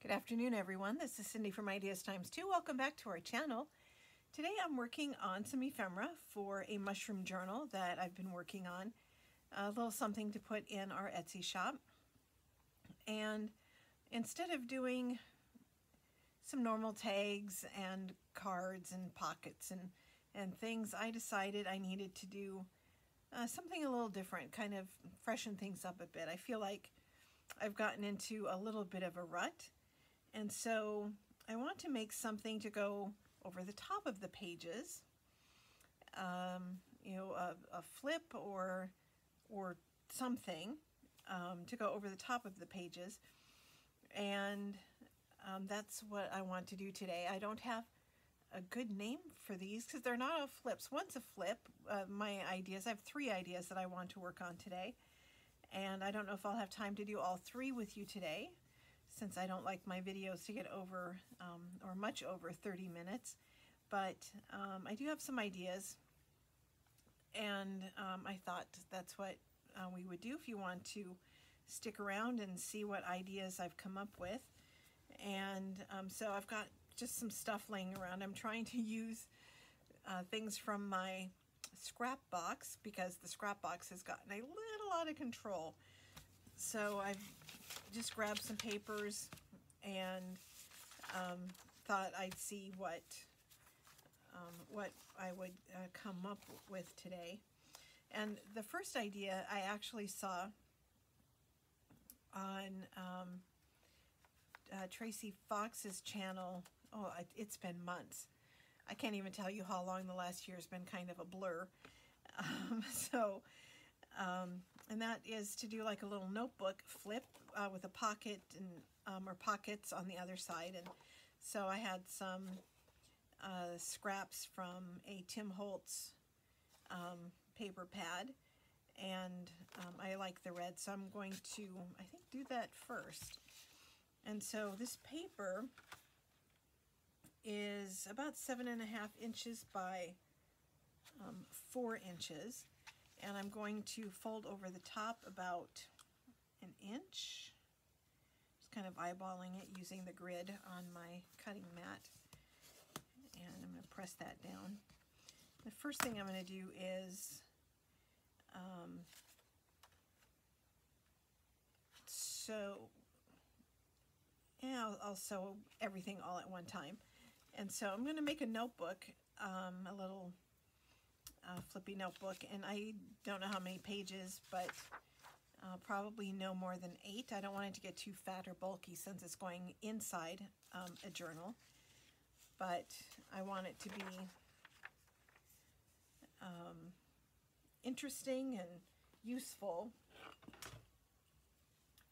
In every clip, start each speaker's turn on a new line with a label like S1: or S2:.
S1: Good afternoon, everyone. This is Cindy from Ideas Times 2. Welcome back to our channel. Today I'm working on some ephemera for a mushroom journal that I've been working on. A little something to put in our Etsy shop. And instead of doing some normal tags and cards and pockets and things, I decided I needed to do something a little different, kind of freshen things up a bit. I feel like I've gotten into a little bit of a rut. And so I want to make something to go over the top of the pages, a flip or something to go over the top of the pages. And that's what I want to do today. I don't have a good name for these because they're not all flips. One's a flip. My ideas, I have 3 ideas that I want to work on today. And I don't know if I'll have time to do all 3 with you today, since I don't like my videos to get over or much over 30 minutes. But I do have some ideas, and I thought that's what we would do if you want to stick around and see what ideas I've come up with. And so I've got just some stuff laying around. I'm trying to use things from my scrap box because the scrap box has gotten a little out of control. So I've just grabbed some papers and thought I'd see what I would come up with today. And the first idea I actually saw on Tracy Fox's channel. Oh, it's been months. I can't even tell you how long the last year has been, kind of a blur. And that is to do like a little notebook flip with a pocket and or pockets on the other side. And so I had some scraps from a Tim Holtz paper pad, and I like the red, so I'm going to, I think, do that first. And so this paper is about 7.5 inches by 4 inches. And I'm going to fold over the top about 1 inch. Just kind of eyeballing it using the grid on my cutting mat. And I'm going to press that down. The first thing I'm going to do is I'll sew everything all at one time. And so I'm going to make a notebook, a little flippy notebook, and I don't know how many pages, but probably no more than 8. I don't want it to get too fat or bulky since it's going inside a journal, but I want it to be interesting and useful.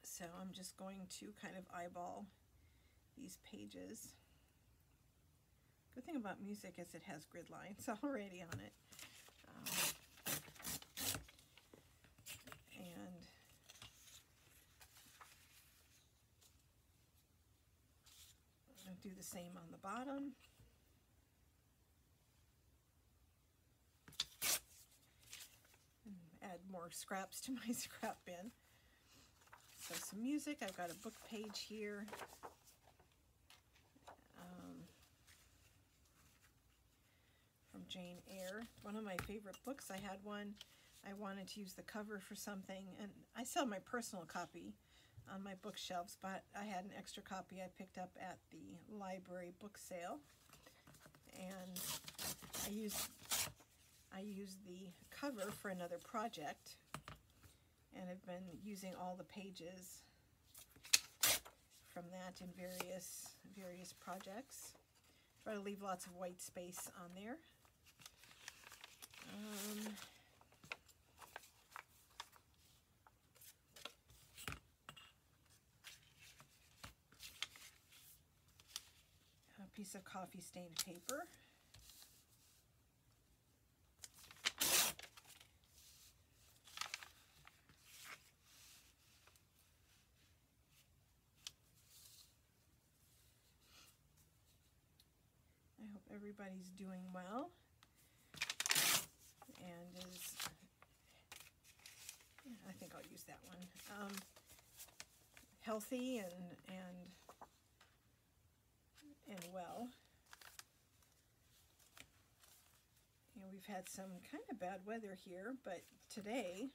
S1: So I'm just going to kind of eyeball these pages. Good thing about music is it has grid lines already on it. And I'll do the same on the bottom. And add more scraps to my scrap bin. So some music, I've got a book page here. From Jane Eyre, one of my favorite books. I had one, I wanted to use the cover for something, and I sell my personal copy on my bookshelves, but I had an extra copy I picked up at the library book sale, and I used the cover for another project, and I've been using all the pages from that in various projects. Try to leave lots of white space on there. A piece of coffee stained paper. I hope everybody's doing well and is, I think I'll use that one, healthy and and well. You know, we've had some kind of bad weather here, but today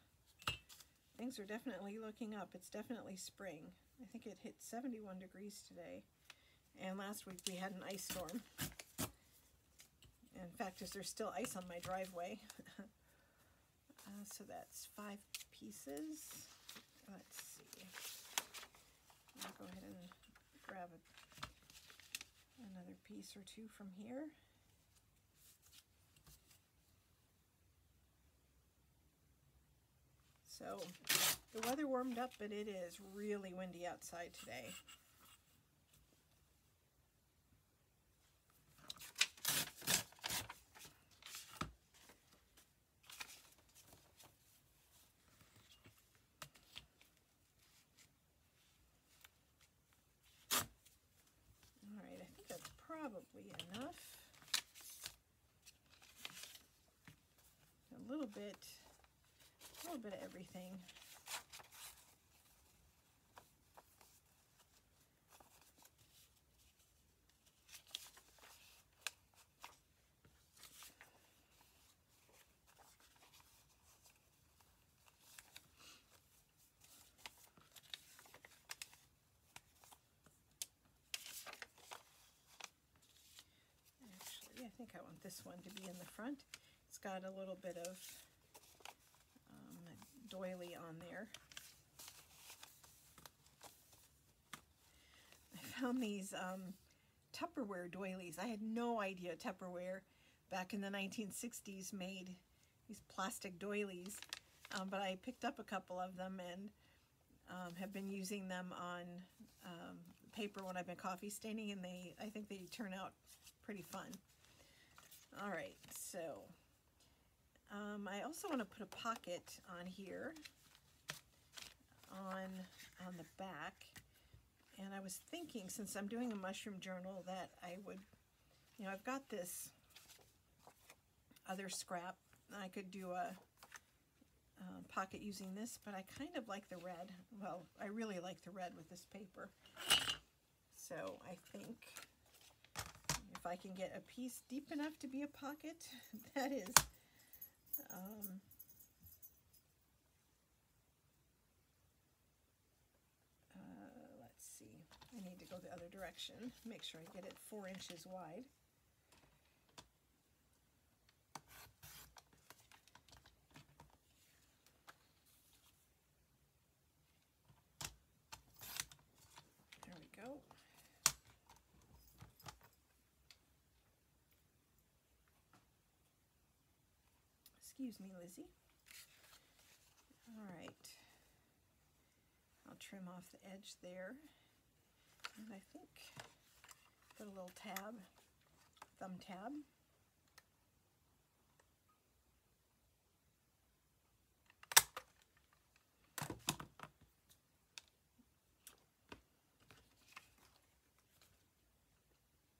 S1: things are definitely looking up. It's definitely spring. I think it hit 71 degrees today. And last week we had an ice storm. In fact, there's still ice on my driveway. So that's 5 pieces. Let's see. I'll go ahead and grab another piece or two from here. So the weather warmed up, but it is really windy outside today. All right, I think that's probably enough. A little bit of everything. Actually, I think I want this one to be in the front. It's got a little bit of doily on there. I found these Tupperware doilies. I had no idea Tupperware back in the 1960s made these plastic doilies, but I picked up a couple of them and have been using them on paper when I've been coffee staining, and I think they turn out pretty fun. All right, so I also want to put a pocket on here on the back, and I was thinking, since I'm doing a mushroom journal, that I would, you know, I've got this other scrap. I could do a pocket using this, but I kind of like the red. Well, I really like the red with this paper. So I think if I can get a piece deep enough to be a pocket, that is let's see, I need to go the other direction, make sure I get it 4 inches wide. There we go. Excuse me, Lizzie. All right. I'll trim off the edge there. And I think put a little tab, thumb tab.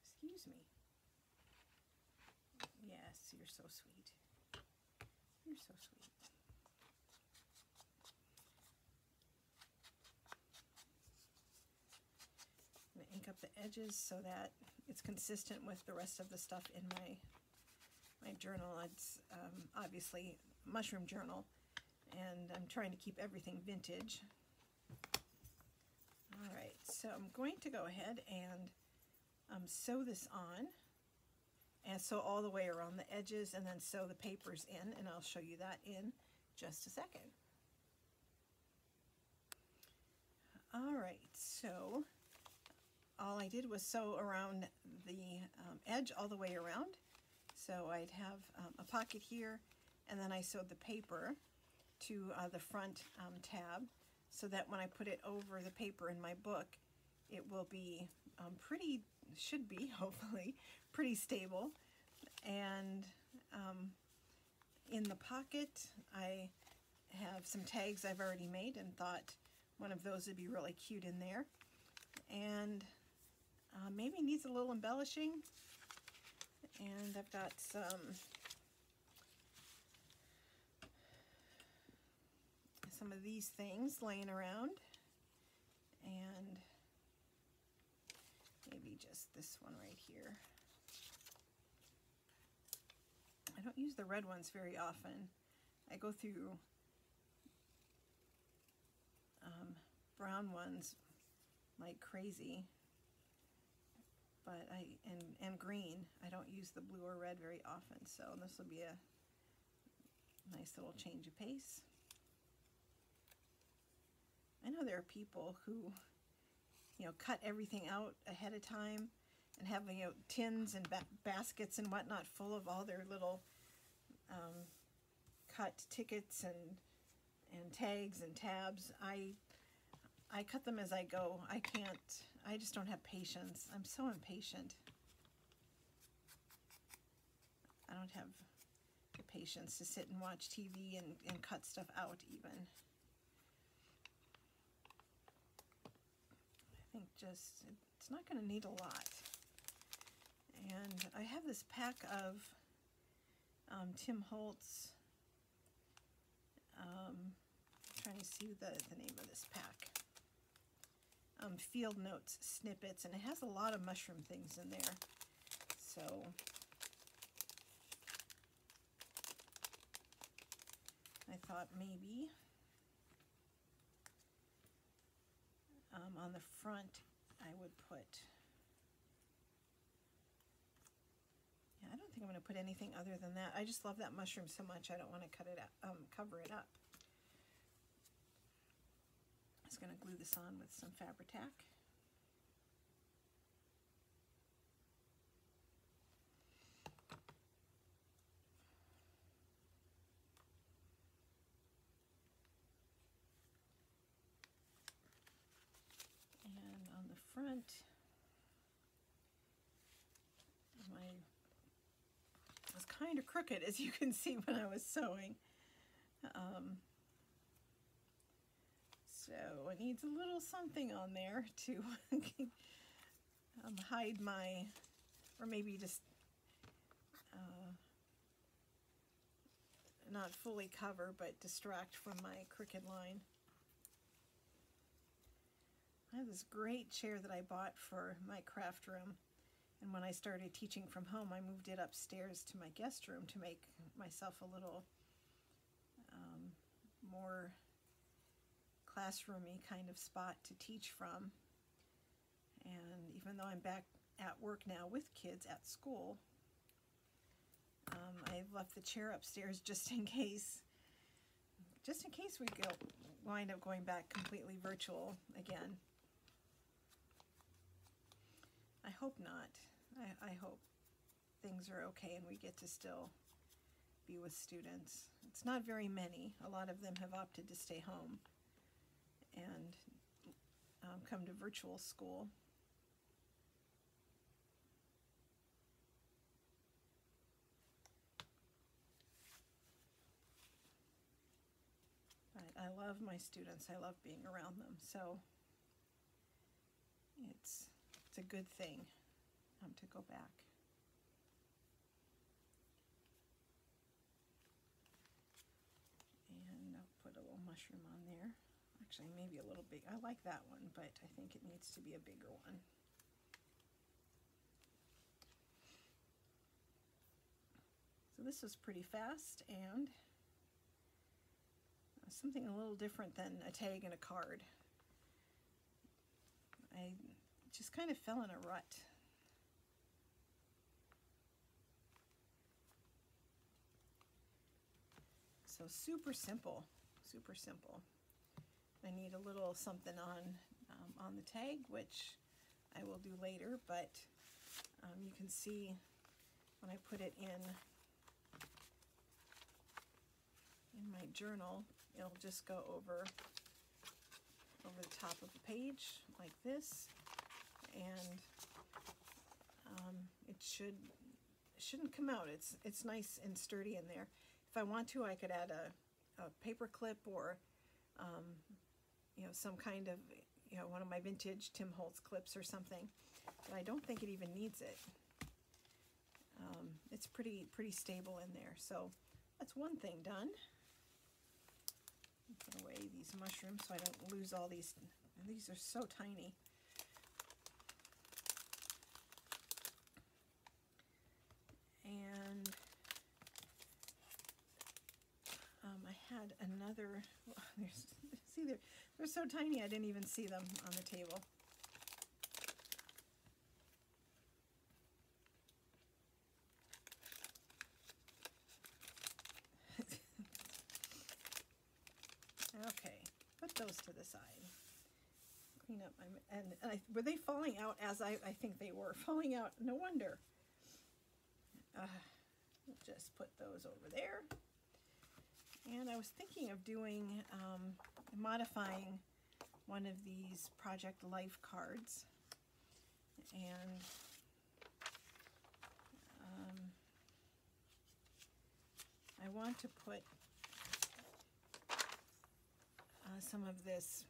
S1: Excuse me. Yes, you're so sweet. You're so sweet. I'm going to ink up the edges so that it's consistent with the rest of the stuff in my journal. It's obviously mushroom journal, and I'm trying to keep everything vintage. All right, so I'm going to go ahead and sew this on, and sew all the way around the edges, and then sew the papers in, and I'll show you that in just a second. All right, so all I did was sew around the edge all the way around. So I'd have a pocket here, and then I sewed the paper to the front tab, so that when I put it over the paper in my book, it will be should be hopefully pretty stable. And in the pocket, I have some tags I've already made and thought one of those would be really cute in there. And maybe needs a little embellishing. And I've got some of these things laying around. And maybe just this one right here. I don't use the red ones very often. I go through brown ones like crazy, but and green. I don't use the blue or red very often, so this will be a nice little change of pace. I know there are people who, cut everything out ahead of time and have, tins and baskets and whatnot full of all their little cut tickets and tags and tabs. I cut them as I go. I just don't have patience. I'm so impatient. I don't have the patience to sit and watch TV and cut stuff out even. I think it's not going to need a lot. And I have this pack of Tim Holtz, trying to see the name of this pack. Field Notes snippets, and it has a lot of mushroom things in there. So I thought maybe on the front I would put, I don't think I'm going to put anything other than that. I just love that mushroom so much I don't want to cut it out, cover it up. I'm just going to glue this on with some Fabri-Tac. And on the front, it was kind of crooked, as you can see when I was sewing. So it needs a little something on there to hide my, or maybe just not fully cover, but distract from my crooked line. I have this great chair that I bought for my craft room, and when I started teaching from home, I moved it upstairs to my guest room to make myself a little more classroomy kind of spot to teach from. And even though I'm back at work now with kids at school, I've left the chair upstairs just in case we wind up going back completely virtual again. I hope not. I hope things are okay and we get to still be with students. It's not very many. A lot of them have opted to stay home and come to virtual school. But I love my students. I love being around them. So it's a good thing to go back. And I'll put a little mushroom on there. Actually, maybe a little big. I like that one, but I think it needs to be a bigger one. So this was pretty fast and something a little different than a tag and a card. I just kind of fell in a rut. So super simple, super simple. I need a little something on the tag, which I will do later, but you can see when I put it in my journal, it'll just go over the top of the page like this, and it shouldn't come out. It's nice and sturdy in there. If I want to, I could add a paper clip or some kind of one of my vintage Tim Holtz clips or something, but I don't think it even needs it. It's pretty stable in there. So that's one thing done. Put away these mushrooms so I don't lose all these. And these are so tiny. other, see, they're so tiny I didn't even see them on the table. Okay, put those to the side. Clean up my, and were they falling out as I think they were falling out? No wonder. Just put those over there. And I was thinking of doing, modifying one of these Project Life cards. And I want to put some of this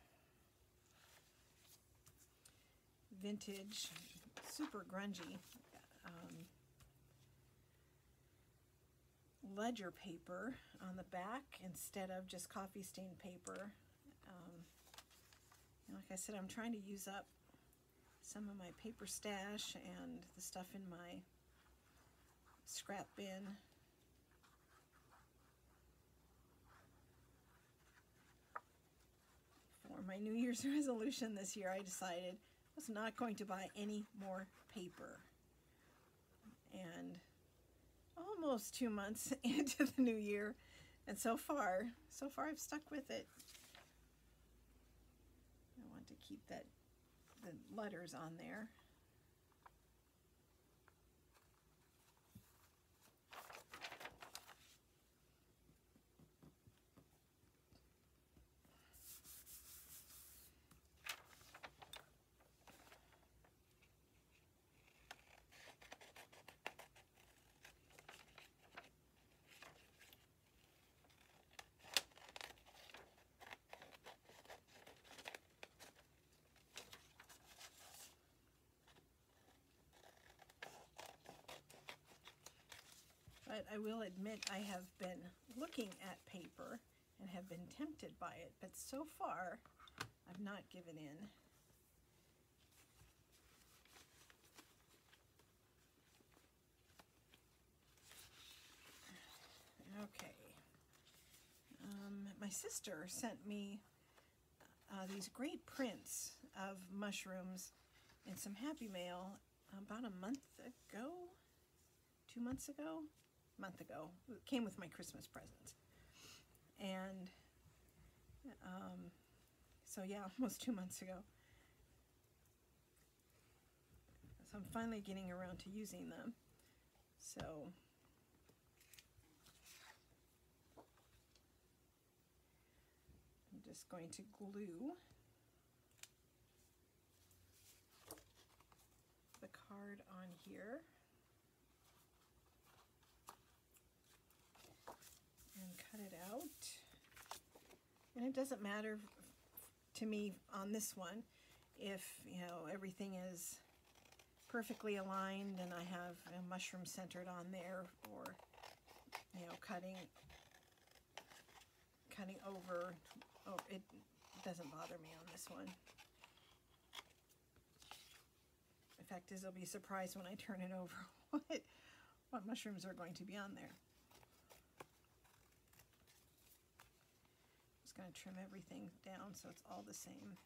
S1: vintage, super grungy ledger paper on the back instead of just coffee stained paper. Like I said, I'm trying to use up some of my paper stash and the stuff in my scrap bin. For my New Year's resolution this year, I decided I was not going to buy any more paper. And almost 2 months into the new year, and so far I've stuck with it. I want to keep the letters on there. But I will admit I have been looking at paper and have been tempted by it, but so far I've not given in. Okay. My sister sent me these great prints of mushrooms in some Happy Mail about a month ago, 2 months ago. Month ago. It came with my Christmas presents. And so yeah, almost 2 months ago. So I'm finally getting around to using them. So I'm just going to glue the card on here. Cut it out, and it doesn't matter to me on this one if everything is perfectly aligned and I have a mushroom centered on there, or cutting over. Oh, it doesn't bother me on this one. In fact, I'll be surprised when I turn it over what mushrooms are going to be on there. Going to trim everything down so it's all the same,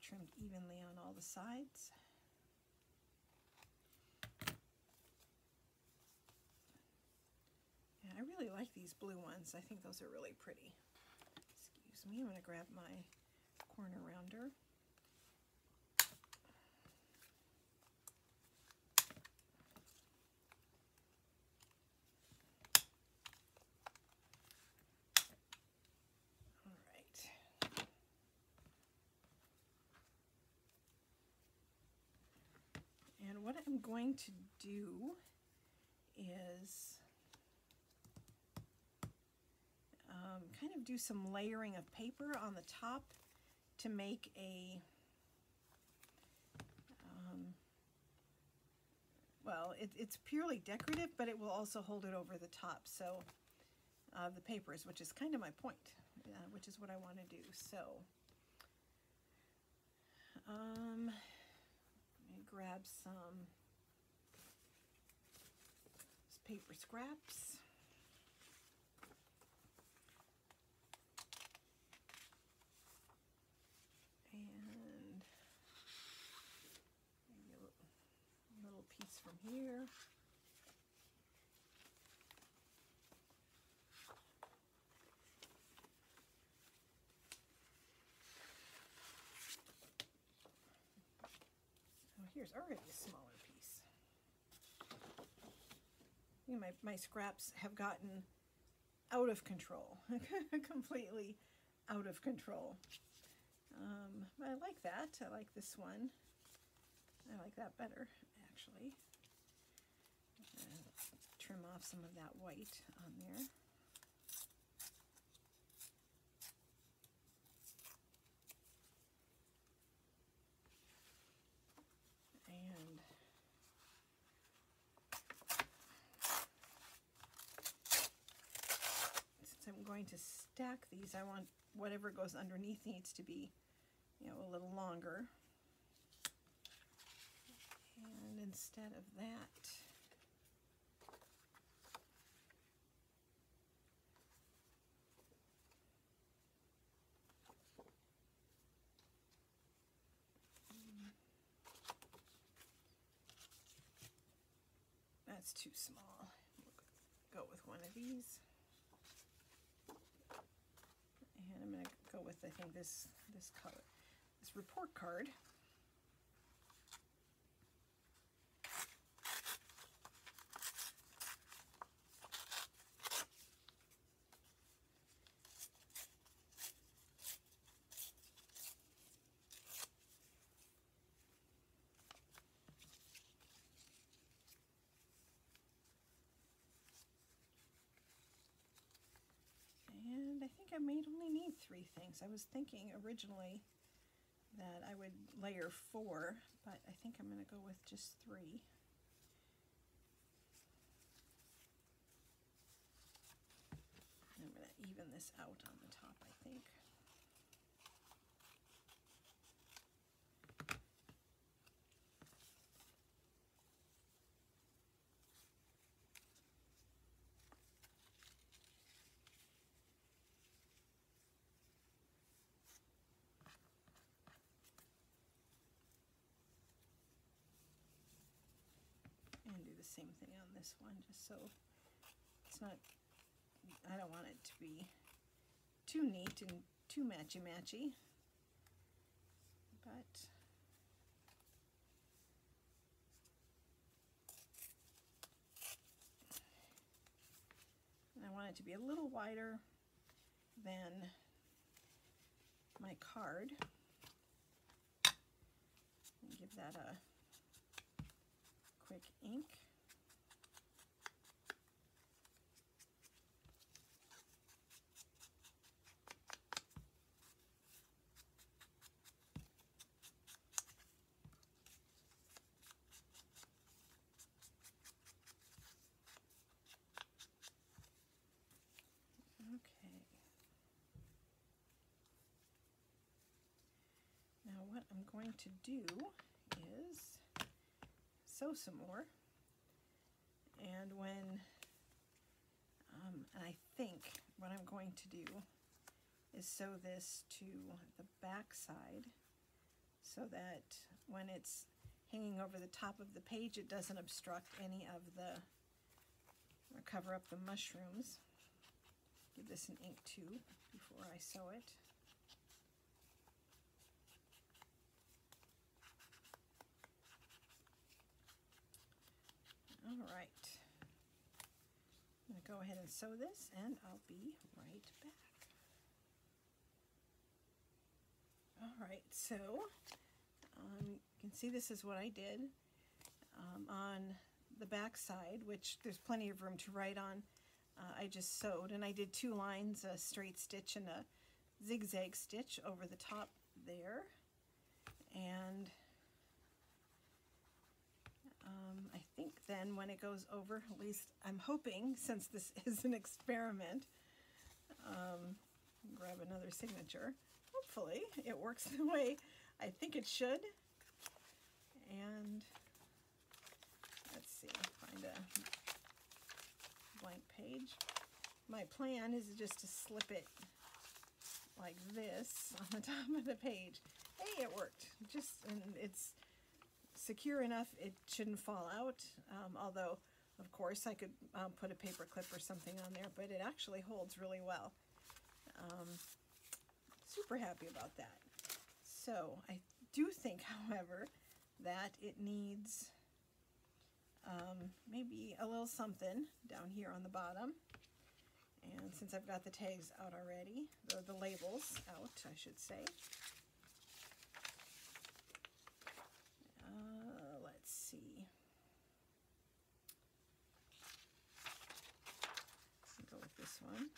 S1: trimmed evenly on all the sides. Yeah, I really like these blue ones. I think those are really pretty. Excuse me, I'm going to grab my corner rounder. And what I'm going to do is kind of do some layering of paper on the top to make a, well, it's purely decorative, but it will also hold it over the top, so the papers, which is kind of my point, which is what I want to do. So let me grab some paper scraps. here. Oh, here's already a smaller piece. You know, my scraps have gotten out of control, completely out of control. But I like that. I like this one. I like that better, actually. And trim off some of that white on there. And since I'm going to stack these, I want whatever goes underneath needs to be, you know, a little longer. And instead of that, that's too small. We'll go with one of these. And I'm going to go with, I think, this color, this report card. And I think I may only need 3 things. I was thinking originally that I would layer 4, but I think I'm going to go with just 3. I'm going to even this out on the top, I think. And do the same thing on this one, just so it's not, I don't want it to be too neat and too matchy-matchy, but I want it to be a little wider than my card. And give that a quick ink. Okay. Now what I'm going to do is sew some more, and when and I think what I'm going to do is sew this to the back side so that when it's hanging over the top of the page it doesn't obstruct any of the, or cover up the mushrooms. Give this an ink too before I sew it. All right, I'm going to go ahead and sew this, and I'll be right back. All right, so you can see this is what I did on the back side, which there's plenty of room to write on. I just sewed, and I did 2 lines, a straight stitch and a zigzag stitch over the top there, and I think then when it goes over, at least I'm hoping, since this is an experiment, grab another signature. Hopefully it works the way I think it should. And let's see, find a blank page. My plan is just to slip it like this on the top of the page. Hey, it worked. And it's secure enough it shouldn't fall out, although of course I could put a paper clip or something on there, but it actually holds really well. Super happy about that. So I do think, however, that it needs maybe a little something down here on the bottom. And since I've got the tags out already, the labels out, I should say. Let's see. Let's go with this one.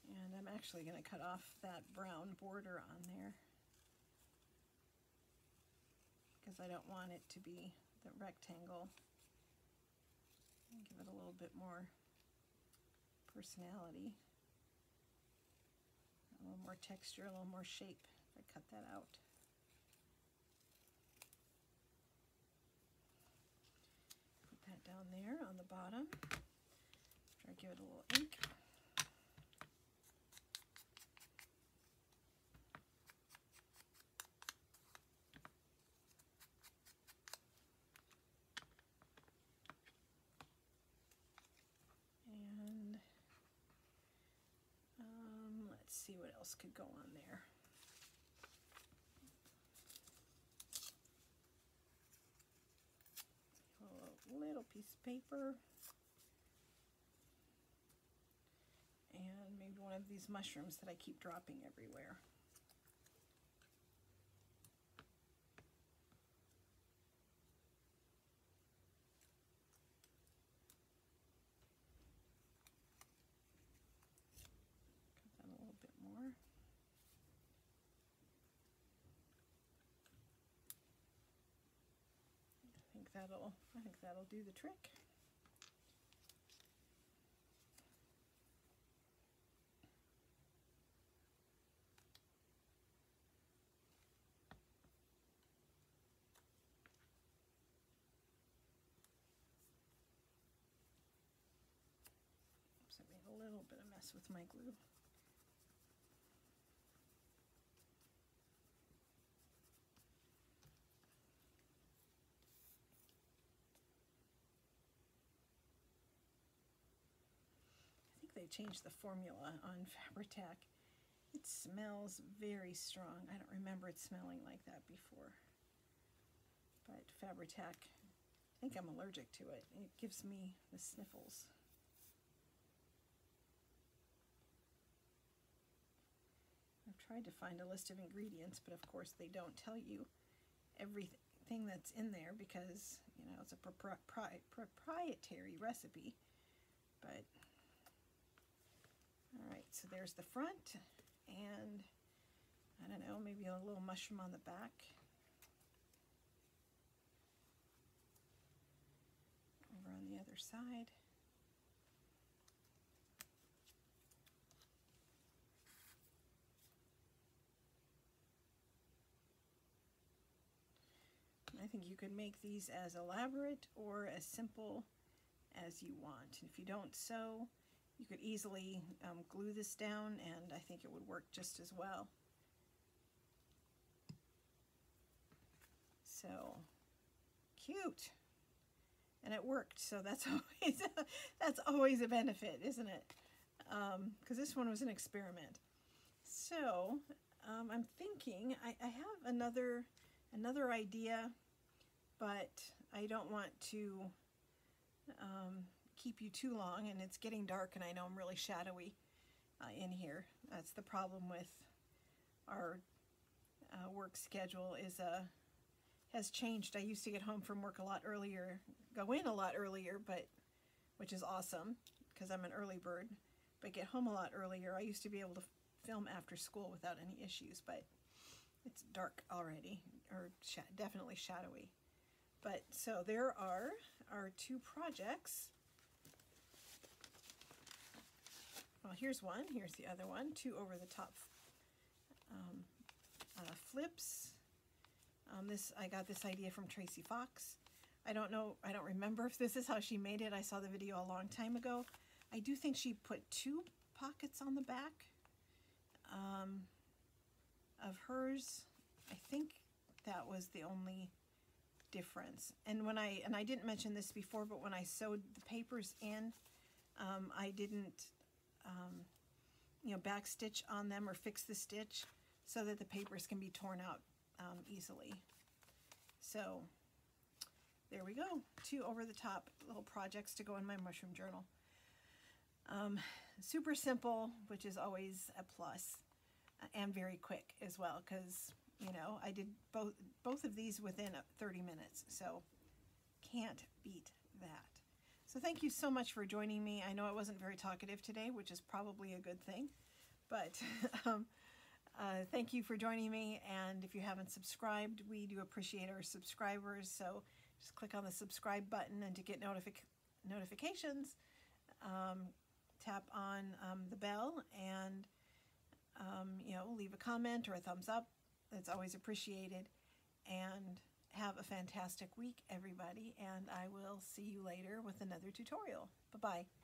S1: And I'm actually going to cut off that brown border on there, because I don't want it to be the rectangle. Give it a little bit more personality, a little more texture, a little more shape if I cut that out. Put that down there on the bottom. Try to give it a little ink. See what else could go on there. A little piece of paper, and maybe one of these mushrooms that I keep dropping everywhere. I think that'll do the trick. Oops, I made a little bit of mess with my glue. They changed the formula on Fabri-Tac. It smells very strong. I don't remember it smelling like that before. But Fabri-Tac, I think I'm allergic to it. It gives me the sniffles. I've tried to find a list of ingredients, but of course they don't tell you everything that's in there because, you know, it's a proprietary recipe. But all right, so there's the front, and I don't know, maybe a little mushroom on the back. Over on the other side. I think you could make these as elaborate or as simple as you want. If you don't sew, you could easily glue this down, and I think it would work just as well. So cute, and it worked. So that's always a benefit, isn't it? Because this one was an experiment. So I'm thinking I have another idea, but I don't want to keep you too long, and it's getting dark, and I know I'm really shadowy in here. That's the problem with our work schedule has changed. I used to get home from work a lot earlier, go in a lot earlier, but which is awesome because I'm an early bird, but get home a lot earlier. I used to be able to film after school without any issues, but it's dark already, or definitely shadowy. But so there are our two projects. Well, here's one, here's the other one, two over the top flips. I got this idea from Tracy Fox. I don't remember if this is how she made it. I saw the video a long time ago. I do think she put two pockets on the back of hers. I think that was the only difference. And when I didn't mention this before, but when I sewed the papers in, I didn't back stitch on them or fix the stitch so that the papers can be torn out easily. So there we go, 2 over-the-top little projects to go in my mushroom journal. Super simple, which is always a plus, and very quick as well, because I did both of these within 30 minutes, so can't beat that. So thank you so much for joining me. I know I wasn't very talkative today, which is probably a good thing, but thank you for joining me. And if you haven't subscribed, we do appreciate our subscribers, so just click on the subscribe button, and to get notifications, tap on the bell, and leave a comment or a thumbs up. That's always appreciated. And have a fantastic week, everybody, and I will see you later with another tutorial. Bye-bye.